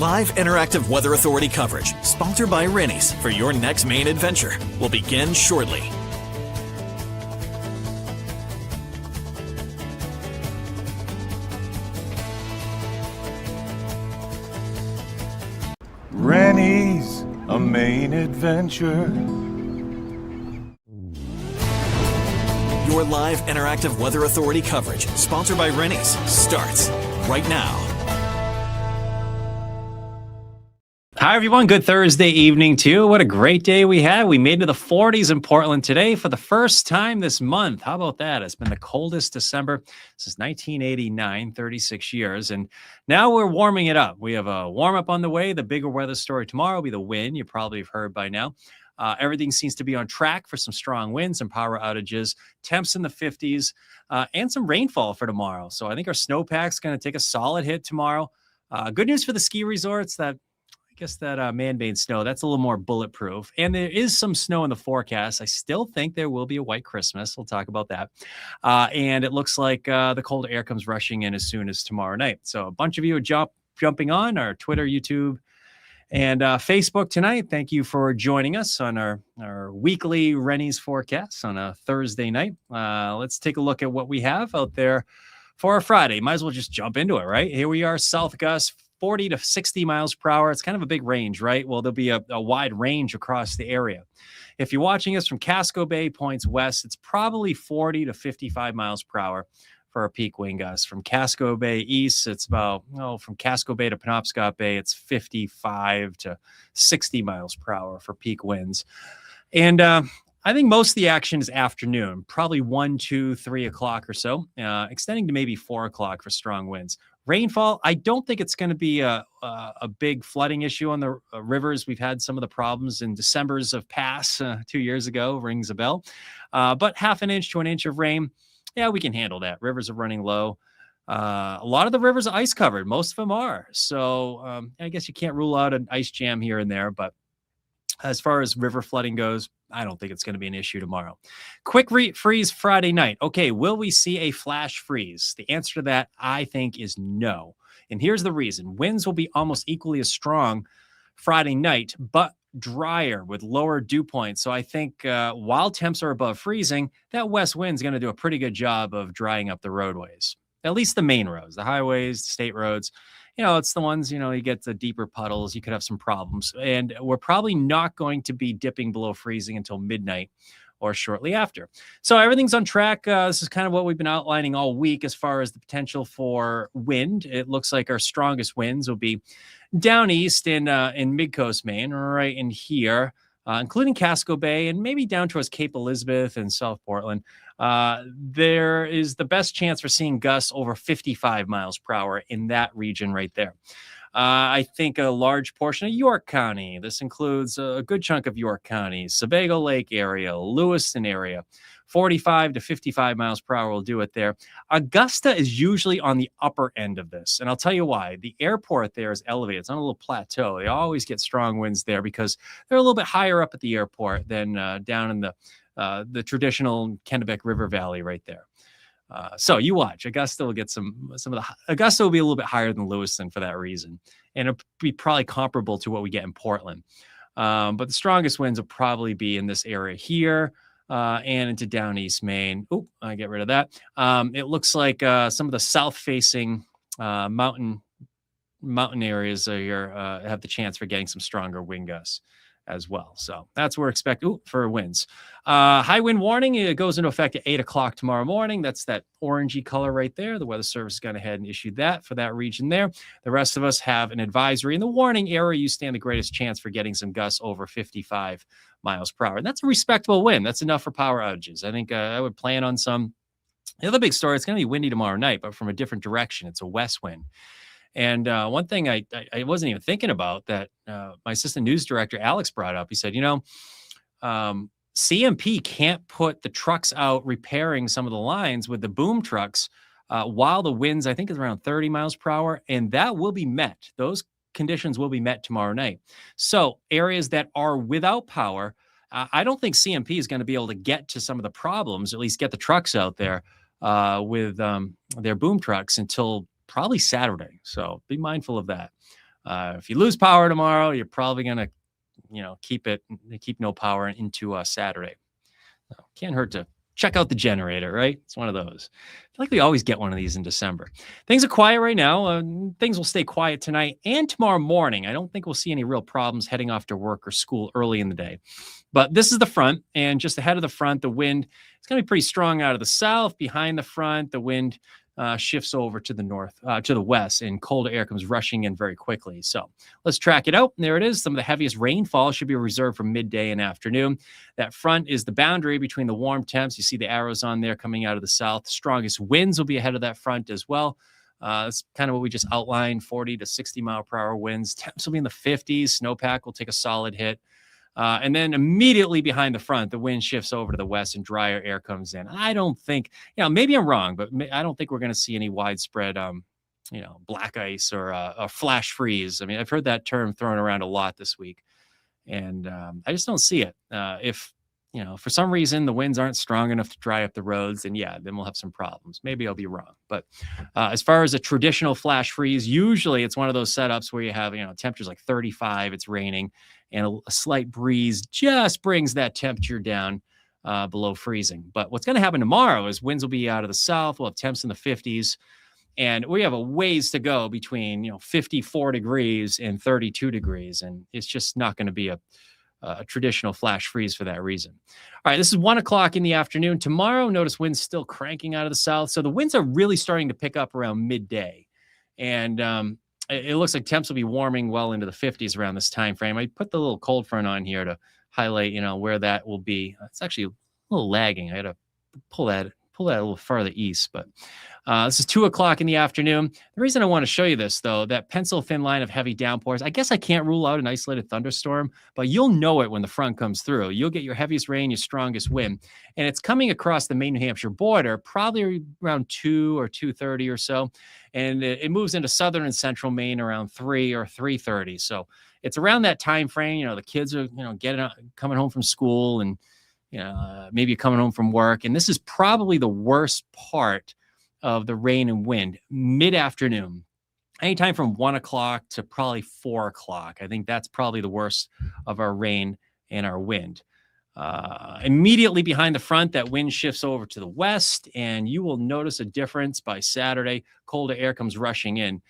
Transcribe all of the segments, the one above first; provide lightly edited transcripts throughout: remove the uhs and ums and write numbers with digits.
Live interactive Weather Authority coverage, sponsored by Rennie's, for your next Maine adventure, will begin shortly. Rennie's, a Maine adventure. Your live interactive Weather Authority coverage, sponsored by Rennie's, starts right now. Hi, everyone. Good Thursday evening, too. What a great day we had. We made it to the 40s in Portland today for the first time this month. How about that? It's been the coldest December since 1989, 36 years. And now we're warming it up. We have a warm-up on the way. The bigger weather story tomorrow will be the wind. You probably have heard by now. Everything seems to be on track for some strong winds and power outages, temps in the 50s, and some rainfall for tomorrow. So I think our snowpack's going to take a solid hit tomorrow. Good news for the ski resorts that man-made snow, that's a little more bulletproof. And there is some snow in the forecast. I still think there will be a white Christmas. We'll talk about that. And it looks like the cold air comes rushing in as soon as tomorrow night. So a bunch of you are jumping on our Twitter, YouTube, and Facebook tonight. Thank you for joining us on our weekly Rennie's forecast on a Thursday night. Let's take a look at what we have out there for our Friday. Might as well just jump into it, right? Here we are, south gusts, 40 to 60 miles per hour. It's kind of a big range, right? Well, there'll be a wide range across the area. If you're watching us from Casco Bay points west, it's probably 40 to 55 miles per hour for our peak wind gusts. From Casco Bay east, it's about, from Casco Bay to Penobscot Bay, it's 55 to 60 miles per hour for peak winds. And I think most of the action is afternoon, probably 1, 2, 3 o'clock or so, extending to maybe 4 o'clock for strong winds. Rainfall, I don't think it's going to be a big flooding issue on the rivers. We've had some of the problems in Decembers of past 2 years ago, rings a bell. But half an inch to an inch of rain, yeah, we can handle that. Rivers are running low. A lot of the rivers are ice covered. Most of them are. So I guess you can't rule out an ice jam here and there, but as far as river flooding goes, I don't think it's going to be an issue tomorrow. Quick freeze Friday night. Okay, will we see a flash freeze? The answer to that, I think, is no. And here's the reason. Winds will be almost equally as strong Friday night, but drier with lower dew points. So I think while temps are above freezing, that west wind's going to do a pretty good job of drying up the roadways. At least the main roads, the highways, the state roads. It's the ones, you get the deeper puddles, you could have some problems. And we're probably not going to be dipping below freezing until midnight or shortly after. So everything's on track. This is kind of what we've been outlining all week as far as the potential for wind. It looks like our strongest winds will be down east in mid-coast Maine, right in here, including Casco Bay and maybe down towards Cape Elizabeth and South Portland. There is the best chance for seeing gusts over 55 miles per hour in that region right there. I think a large portion of York County, this includes a good chunk of York County, Sebago Lake area, Lewiston area, 45 to 55 miles per hour will do it there. Augusta is usually on the upper end of this, and I'll tell you why. The airport there is elevated. It's on a little plateau. They always get strong winds there because they're a little bit higher up at the airport than down in the traditional Kennebec River Valley right there. So you watch. Augusta will get Augusta will be a little bit higher than Lewiston for that reason. And it'll be probably comparable to what we get in Portland. But the strongest winds will probably be in this area here and into down east Maine. Oh, I get rid of that. It looks like some of the south-facing mountain areas here have the chance for getting some stronger wind gusts as well. So that's what we're expecting for winds. High wind warning, it goes into effect at 8 o'clock tomorrow morning. That's that orangey color right there. The Weather Service has gone ahead and issued that for that region there. The rest of us have an advisory. In the warning area, you stand the greatest chance for getting some gusts over 55 miles per hour. And that's a respectable wind. That's enough for power outages. I think I would plan on some. The other big story, it's going to be windy tomorrow night, but from a different direction. It's a west wind. And one thing I wasn't even thinking about that my assistant news director, Alex, brought up, he said, CMP can't put the trucks out repairing some of the lines with the boom trucks while the winds, I think, is around 30 miles per hour. And that will be met. Those conditions will be met tomorrow night. So areas that are without power, I don't think CMP is going to be able to get to some of the problems, at least get the trucks out there with their boom trucks until probably Saturday. So be mindful of that. If you lose power tomorrow, you're probably going to, keep no power into Saturday. Can't hurt to check out the generator, right? It's one of those. I feel like we always get one of these in December. Things are quiet right now. Things will stay quiet tonight and tomorrow morning. I don't think we'll see any real problems heading off to work or school early in the day. But this is the front, and just ahead of the front, the wind is going to be pretty strong out of the south. Behind the front, the wind shifts over to the north, to the west, and colder air comes rushing in very quickly. So let's track it out. There it is. Some of the heaviest rainfall should be reserved for midday and afternoon. That front is the boundary between the warm temps. You see the arrows on there coming out of the south. Strongest winds will be ahead of that front as well. That's kind of what we just outlined, 40 to 60 mile per hour winds. Temps will be in the 50s. Snowpack will take a solid hit. And then immediately behind the front, the wind shifts over to the west and drier air comes in. I don't think, maybe I'm wrong, but I don't think we're going to see any widespread, black ice or a flash freeze. I mean, I've heard that term thrown around a lot this week, and I just don't see it. If for some reason the winds aren't strong enough to dry up the roads, then we'll have some problems. Maybe I'll be wrong. But as far as a traditional flash freeze, usually it's one of those setups where you have, temperatures like 35, it's raining, and a slight breeze just brings that temperature down below freezing. But what's going to happen tomorrow is winds will be out of the south. We'll have temps in the 50s. And we have a ways to go between, 54 degrees and 32 degrees. And it's just not going to be a traditional flash freeze for that reason. All right, this is 1 o'clock in the afternoon. Tomorrow, notice winds still cranking out of the south. So the winds are really starting to pick up around midday. And it looks like temps will be warming well into the 50s around this time frame. I put the little cold front on here to highlight, where that will be. It's actually a little lagging. I got to pull that a little farther east, but this is 2 o'clock in the afternoon. The reason I want to show you this, though, that pencil thin line of heavy downpours, I guess I can't rule out an isolated thunderstorm, but you'll know it when the front comes through. You'll get your heaviest rain, your strongest wind, and it's coming across the Maine-New Hampshire border, probably around 2 or 2:30 or so, and it moves into southern and central Maine around 3 or 3:30. So it's around that time frame. The kids are coming home from school, and maybe coming home from work, and this is probably the worst part of the rain and wind, mid-afternoon, anytime from 1 o'clock to probably 4 o'clock. I think that's probably the worst of our rain and our wind. Immediately behind the front, that wind shifts over to the west, and you will notice a difference by Saturday. Colder air comes rushing in.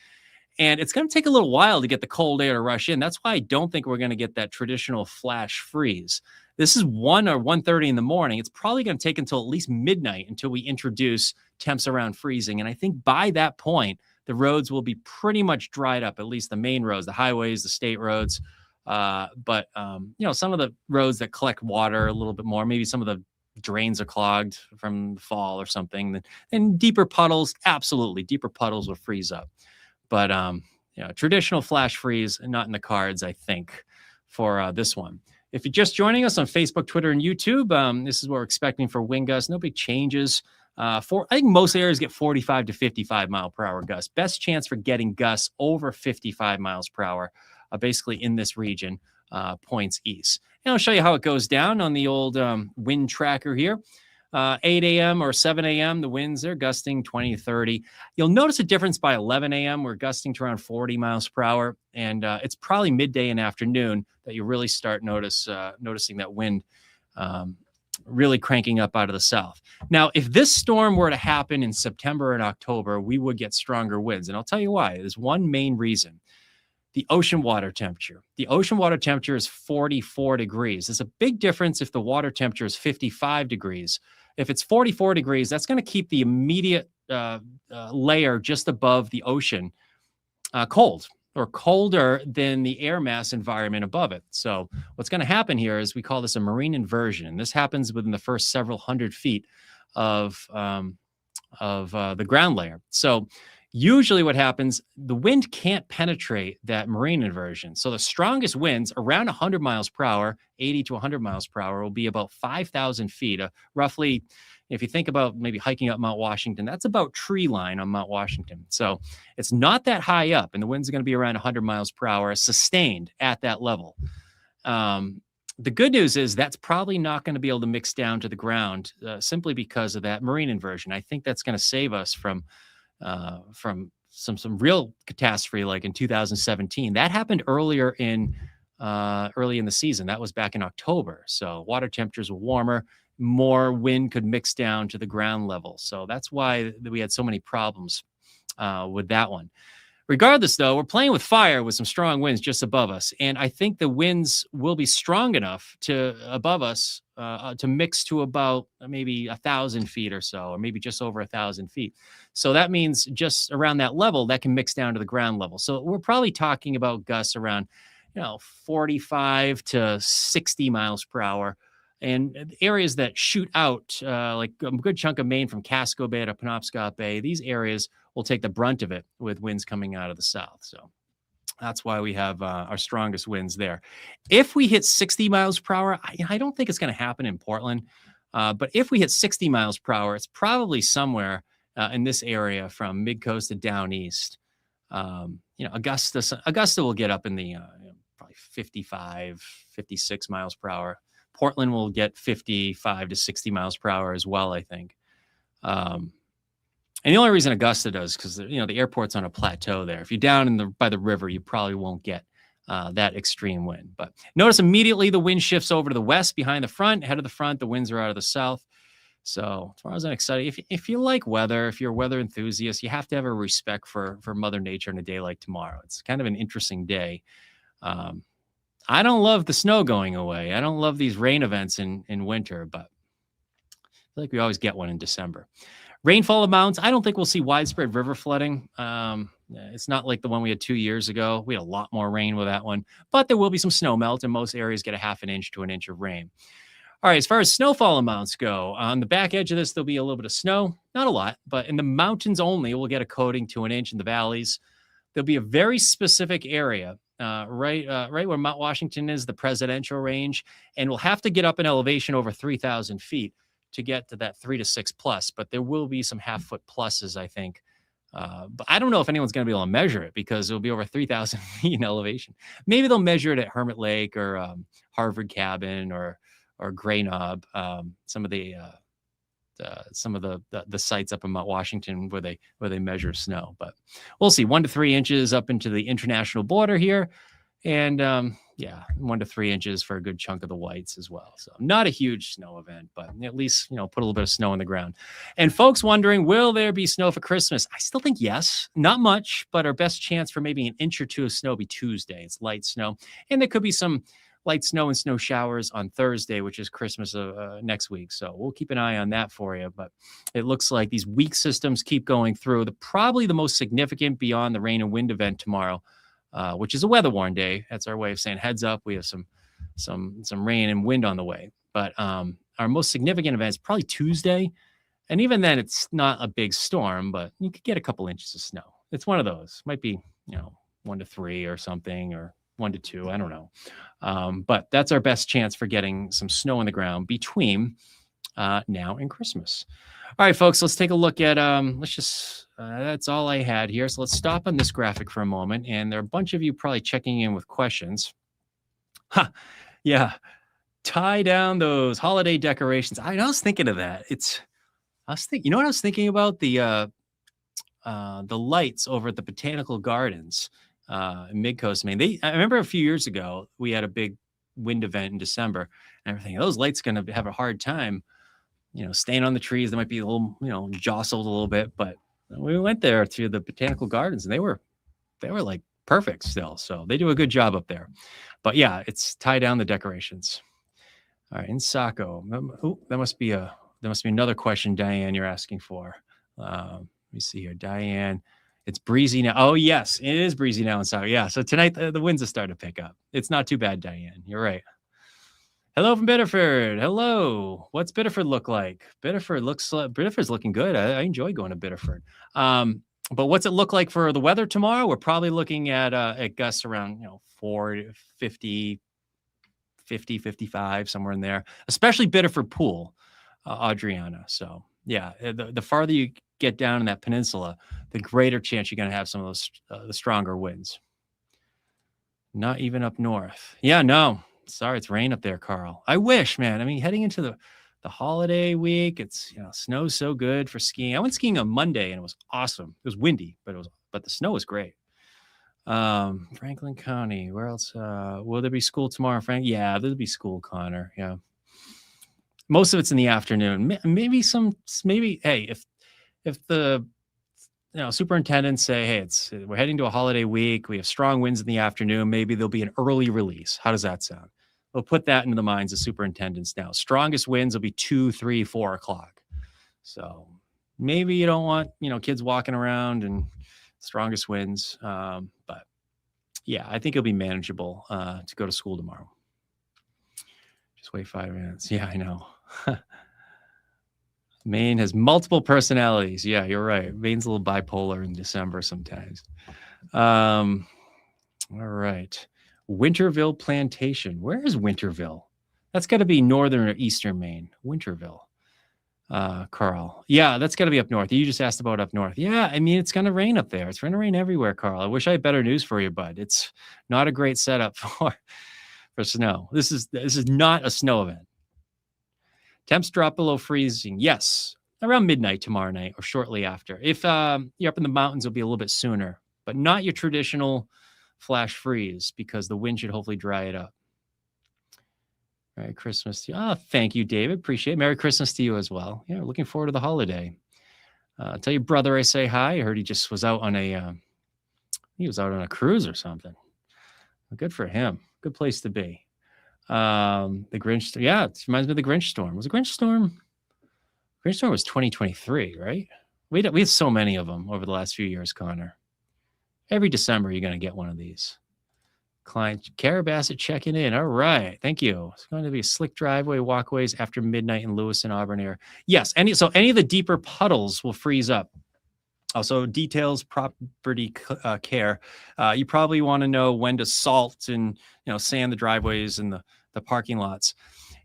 And it's going to take a little while to get the cold air to rush in. That's why I don't think we're going to get that traditional flash freeze. This is 1 or 1:30 in the morning. It's probably going to take until at least midnight until we introduce temps around freezing. And I think by that point, the roads will be pretty much dried up, at least the main roads, the highways, the state roads. But some of the roads that collect water a little bit more, maybe some of the drains are clogged from the fall or something. And deeper puddles, absolutely, deeper puddles will freeze up. But traditional flash freeze, not in the cards, I think, for this one. If you're just joining us on Facebook, Twitter, and YouTube, this is what we're expecting for wind gusts. No big changes. I think most areas get 45 to 55 mile per hour gusts. Best chance for getting gusts over 55 miles per hour, basically in this region, points east. And I'll show you how it goes down on the old wind tracker here. 8 a.m. or 7 a.m., the winds are gusting 20 to 30. You'll notice a difference by 11 a.m. We're gusting to around 40 miles per hour. And it's probably midday and afternoon that you really start noticing that wind really cranking up out of the south. Now, if this storm were to happen in September and October, we would get stronger winds. And I'll tell you why. There's one main reason. The ocean water temperature. The ocean water temperature is 44 degrees. There's a big difference if the water temperature is 55 degrees. If it's 44 degrees, that's going to keep the immediate layer just above the ocean cold or colder than the air mass environment above it. So what's going to happen here is we call this a marine inversion. This happens within the first several hundred feet of the ground layer. So usually what happens, the wind can't penetrate that marine inversion. So the strongest winds around 100 miles per hour, 80 to 100 miles per hour, will be about 5,000 feet, roughly, if you think about maybe hiking up Mount Washington, that's about tree line on Mount Washington. So it's not that high up, and the winds are going to be around 100 miles per hour, sustained at that level. The good news is that's probably not going to be able to mix down to the ground simply because of that marine inversion. I think that's going to save us from some real catastrophe like in 2017. That happened early in the season. That was back in October. So water temperatures were warmer, more wind could mix down to the ground level. So that's why we had so many problems with that one. Regardless, though, we're playing with fire with some strong winds just above us. And I think the winds will be strong enough above us to mix to about maybe 1,000 feet or so, or maybe just over 1,000 feet. So that means just around that level, that can mix down to the ground level. So we're probably talking about gusts around, 45 to 60 miles per hour. And areas that shoot out, like a good chunk of Maine from Casco Bay to Penobscot Bay, these areas will take the brunt of it with winds coming out of the south. So that's why we have our strongest winds there. If we hit 60 miles per hour, I don't think it's going to happen in Portland. But if we hit 60 miles per hour, it's probably somewhere in this area from mid-coast to down east. Augusta will get up in the probably 55, 56 miles per hour. Portland will get 55 to 60 miles per hour as well, I think. And the only reason Augusta does because the airport's on a plateau there. If you're down by the river, you probably won't get that extreme wind. But notice immediately the wind shifts over to the west behind the front, ahead of the front. The winds are out of the south. So tomorrow's exciting. If you like weather, if you're a weather enthusiast, you have to have a respect for Mother Nature on a day like tomorrow. It's kind of an interesting day. I don't love the snow going away. I don't love these rain events in winter, but I feel like we always get one in December. Rainfall amounts, I don't think we'll see widespread river flooding. It's not like the one we had 2 years ago. We had a lot more rain with that one, but there will be some snow melt, and most areas get a half an inch to an inch of rain. All right, as far as snowfall amounts go, on the back edge of this, there'll be a little bit of snow. Not a lot, but in the mountains only, we'll get a coating to an inch in the valleys. There'll be a very specific area right where Mount Washington is, the presidential range, and we'll have to get up in elevation over 3,000 feet to get to that 3 to 6 plus, but there will be some half-foot pluses, I think. But I don't know if anyone's going to be able to measure it because it'll be over 3,000 feet in elevation. Maybe they'll measure it at Hermit Lake or Harvard Cabin or Gray Knob, some of the sites up in Mount Washington where they measure snow. But we'll see, 1 to 3 inches up into the international border here, and 1 to 3 inches for a good chunk of the whites as well. So not a huge snow event, but at least put a little bit of snow on the ground. And folks wondering, will there be snow for Christmas? I still think yes, not much, but our best chance for maybe an inch or two of snow will be Tuesday. It's light snow, and there could be some light snow and snow showers on Thursday, which is Christmas next week. So we'll keep an eye on that for you. But it looks like these weak systems keep going through. Probably the most significant beyond the rain and wind event tomorrow, which is a weather warn day. That's our way of saying heads up. We have some rain and wind on the way. But our most significant event is probably Tuesday. And even then, it's not a big storm, but you could get a couple inches of snow. It's one of those. Might be, 1 to 3 or something, or 1 to 2. I don't know. But that's our best chance for getting some snow on the ground between now and Christmas. All right, folks, let's take a look at, that's all I had here. So let's stop on this graphic for a moment. And there are a bunch of you probably checking in with questions. Yeah. Tie down those holiday decorations. I was thinking of that. You know what I was thinking about? The lights over at the Botanical Gardens in Mid-Coast, Maine. I remember a few years ago, we had a big wind event in December and everything. Those lights going to have a hard time, staying on the trees. They might be a little, jostled a little bit, but we went there to the Botanical Gardens and they were like perfect still. So they do a good job up there. But yeah, it's tie down the decorations. All right, in Saco. Oh, that must be another question, Diane, you're asking for. Let me see here, Diane. It's breezy now. Oh, yes, it is breezy now in Saco. Yeah, so tonight the winds are starting to pick up. It's not too bad, Diane. You're right. Hello from Biddeford. Hello. What's Biddeford look like? Biddeford's looking good. I enjoy going to Biddeford. But what's it look like for the weather tomorrow? We're probably looking at gusts around 4 to 50, 55, somewhere in there, especially Biddeford Pool, Adriana. So yeah, the farther you get down in that peninsula, the greater chance you're going to have some of those the stronger winds. Not even up north. Yeah, no. Sorry, it's rain up there, Carl. I wish, man. I mean, heading into the holiday week, it's snow's so good for skiing. I went skiing on Monday and it was awesome. It was windy, but the snow was great. Franklin County, where else? Will there be school tomorrow, Frank? Yeah, there'll be school, Connor. Yeah. Most of it's in the afternoon. Maybe hey, if the superintendents say, hey, we're heading to a holiday week, we have strong winds in the afternoon, maybe there'll be an early release. How does that sound? We'll put that into the minds of superintendents now. Strongest winds will be 2, 3, 4 o'clock. So maybe you don't want kids walking around and strongest winds, but yeah, I think it'll be manageable to go to school tomorrow. Just wait 5 minutes. Yeah, I know. Maine has multiple personalities. Yeah, you're right. Maine's a little bipolar in December sometimes. All right. Winterville Plantation. Where is Winterville? That's got to be northern or eastern Maine. Winterville. Carl. Yeah, that's got to be up north. You just asked about up north. Yeah, I mean, it's going to rain up there. It's going to rain everywhere, Carl. I wish I had better news for you, bud. It's not a great setup for snow. This is not a snow event. Temps drop below freezing. Yes, around midnight tomorrow night or shortly after. If you're up in the mountains, it'll be a little bit sooner, but not your traditional flash freeze because the wind should hopefully dry it up. Merry Christmas to you. Oh, thank you, David. Appreciate it. Merry Christmas to you as well. Yeah, looking forward to the holiday. Tell your brother I say hi. I heard he just was out on a cruise or something. Well, good for him. Good place to be. The Grinch. Yeah, it reminds me of the Grinch storm. Was the Grinch storm? Grinch storm was 2023, right? We had so many of them over the last few years, Connor. Every December, you're going to get one of these. Client Cara Bassett checking in. All right. Thank you. It's going to be a slick driveway walkways after midnight in Lewis and Auburn area. Yes. Any of the deeper puddles will freeze up. Also, details, property care. You probably want to know when to salt and sand the driveways and the parking lots.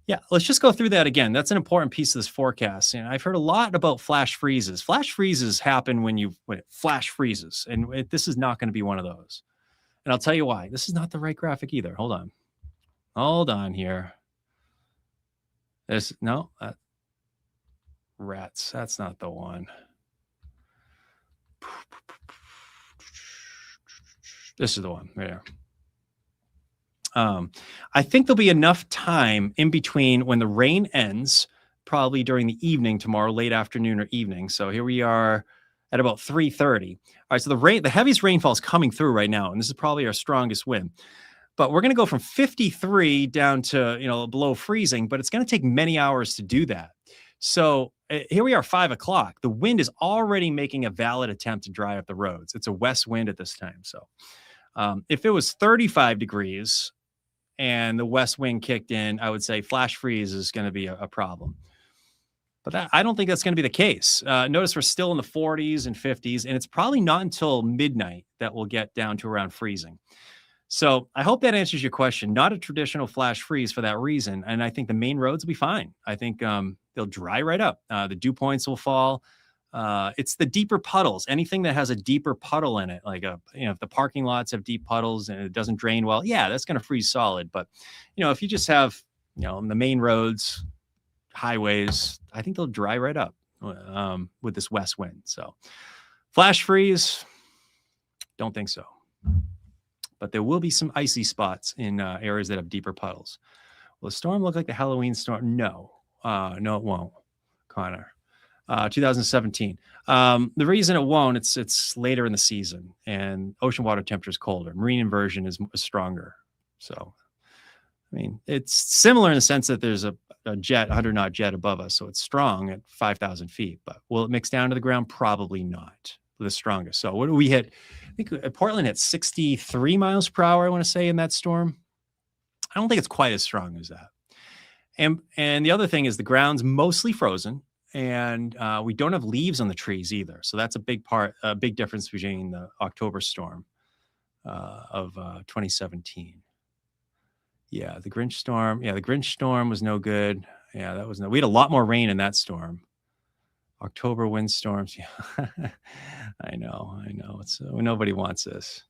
Yeah, let's just go through that again. That's an important piece of this forecast. And I've heard a lot about flash freezes. Flash freezes happen when it flash freezes, and this is not going to be one of those. And I'll tell you why. This is not the right graphic either. Hold on here. Rats. That's not the one. This is the one right there. I think there'll be enough time in between when the rain ends, probably during the evening tomorrow, late afternoon or evening. So here we are at about 3:30. All right, so the heaviest rainfall is coming through right now, and this is probably our strongest wind. But we're going to go from 53 down to below freezing, but it's going to take many hours to do that. So here we are, 5 o'clock. The wind is already making a valid attempt to dry up the roads. It's a west wind at this time. So if it was 35 degrees and the west wind kicked in, I would say flash freeze is going to be a problem. But I don't think that's going to be the case. Notice we're still in the 40s and 50s, and it's probably not until midnight that we'll get down to around freezing. So I hope that answers your question. Not a traditional flash freeze for that reason. And I think the main roads will be fine. I think they'll dry right up. The dew points will fall. It's the deeper puddles. Anything that has a deeper puddle in it, like if the parking lots have deep puddles and it doesn't drain well, yeah, that's going to freeze solid. But if you just have the main roads, highways, I think they'll dry right up with this west wind. So flash freeze, don't think so. But there will be some icy spots in areas that have deeper puddles. Will the storm look like the Halloween storm? No, it won't, Connor. 2017. The reason it won't, it's later in the season and ocean water temperature is colder. Marine inversion is stronger. So, I mean, it's similar in the sense that there's a jet, 100-knot jet above us. So it's strong at 5,000 feet. But will it mix down to the ground? Probably not. The strongest. So what do we hit? I think Portland hit 63 miles per hour, I want to say, in that storm. I don't think it's quite as strong as that. And the other thing is the ground's mostly frozen. And we don't have leaves on the trees either. So that's a big difference between the October storm of 2017. Yeah, the Grinch storm. Yeah, the Grinch storm was no good. Yeah, we had a lot more rain in that storm. October windstorms. Yeah, I know. It's nobody wants this.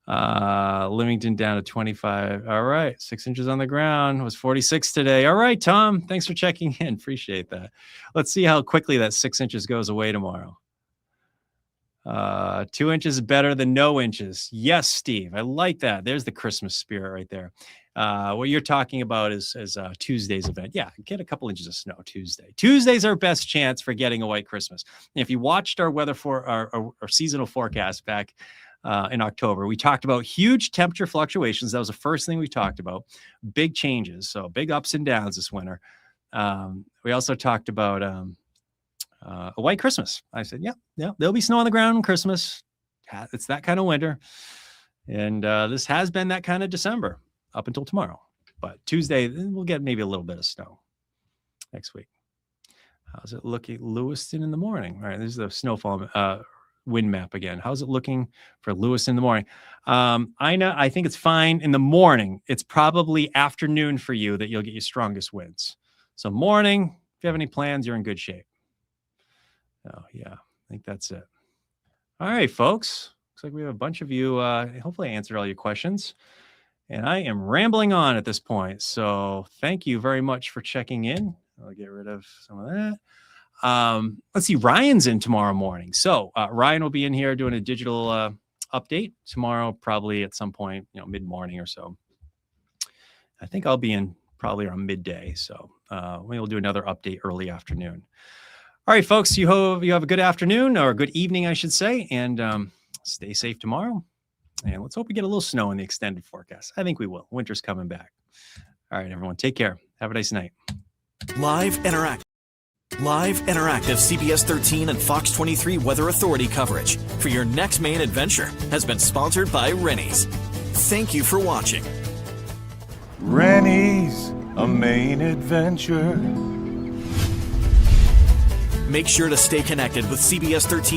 Leamington down to 25. All right. 6 inches on the ground. It was 46 today. All right, Tom. Thanks for checking in. Appreciate that. Let's see how quickly that 6 inches goes away tomorrow. 2 inches is better than no inches. Yes, Steve. I like that. There's the Christmas spirit right there. What you're talking about is Tuesday's event. Yeah, get a couple inches of snow Tuesday. Tuesday's our best chance for getting a white Christmas. And if you watched our weather for our seasonal forecast back in October, we talked about huge temperature fluctuations. That was the first thing we talked about. Big changes, so big ups and downs this winter. We also talked about a white Christmas. I said, yeah, there'll be snow on the ground on Christmas. It's that kind of winter. And this has been that kind of December up until tomorrow. But Tuesday, we'll get maybe a little bit of snow next week. How's it looking? Lewiston in the morning. All right, this is the snowfall wind map again. How's it looking for Lewiston in the morning? I think it's fine in the morning. It's probably afternoon for you that you'll get your strongest winds. So morning, if you have any plans, you're in good shape. Oh, yeah, I think that's it. All right, folks. Looks like we have a bunch of you. Hopefully I answered all your questions. And I am rambling on at this point. So thank you very much for checking in. I'll get rid of some of that. Let's see. Ryan's in tomorrow morning. So Ryan will be in here doing a digital update tomorrow, probably at some point, mid-morning or so. I think I'll be in probably around midday. So we'll do another update early afternoon. All right, folks, you have a good afternoon or a good evening, I should say, and stay safe tomorrow. And let's hope we get a little snow in the extended forecast. I think we will. Winter's coming back. All right, everyone, take care. Have a nice night. Live interactive CBS 13 and Fox 23 Weather Authority coverage for your next Maine adventure has been sponsored by Rennie's. Thank you for watching. Rennie's, a Maine adventure. Make sure to stay connected with CBS 13